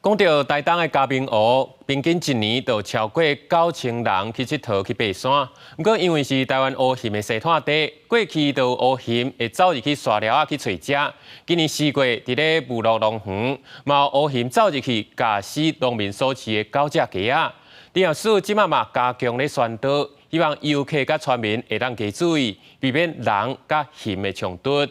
讲到台东的嘉明湖，平均一年就超过9000人去佚佗去爬山。不过因为是台湾乌蚬的生态地，过去就乌蚬会走入去沙寮去找食。今年4月，伫咧武鹿农园，嘛有乌蚬走入去咬死农民所饲的9只鸡仔。林业署即马嘛加强咧宣导，希望游客甲村民会当加注意，避免人甲蚬的冲突。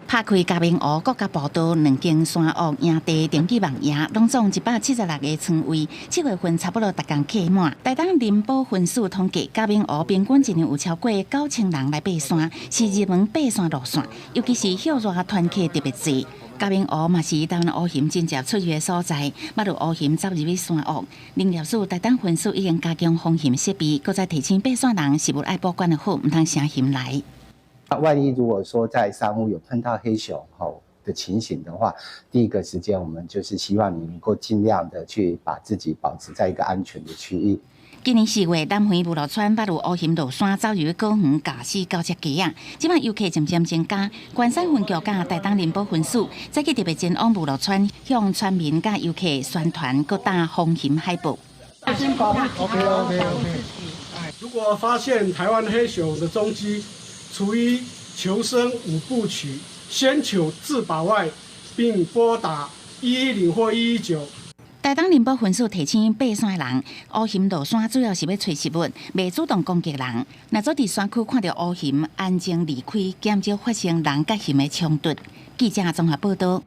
拍开嘉明湖国家步道2间山屋营地登记网页，拢总176个床位，7月份差不多逐工客满。台东林保分署统计，嘉明湖平均一年有超过9000人来爬山，是热门爬山路线，尤其是休热团客特别多。嘉明湖嘛是台湾乌蚬真正出现的所在，捌有乌蚬走入去山屋。林业署台东分署已经加强防蚬设备，搁再提醒爬山人是物爱保管的好，唔通声蚬来。万一如果说在山屋有碰到黑熊的情形的话，第一个时间我们就是希望你能够尽量的去把自己保持在一个安全的区域。今年4月，南回武鹿村捌有乌蚬落山走入去果园，咬死9只鸡仔。即摆游客渐渐增加，关山分局甲台东林保分署再去特别前往武鹿村，向村民甲游客宣传，各打防蚬海报。OK。如果发现台湾黑熊的踪迹，除于求生5部曲，先求自保外，并拨打110或119。台东林保分署提醒爬山的人，乌蚬落山主要是要找食物，袂主动攻击人。若做伫山区看到乌蚬，安静离开，减少发生人甲蚬的冲突。记者综合报道。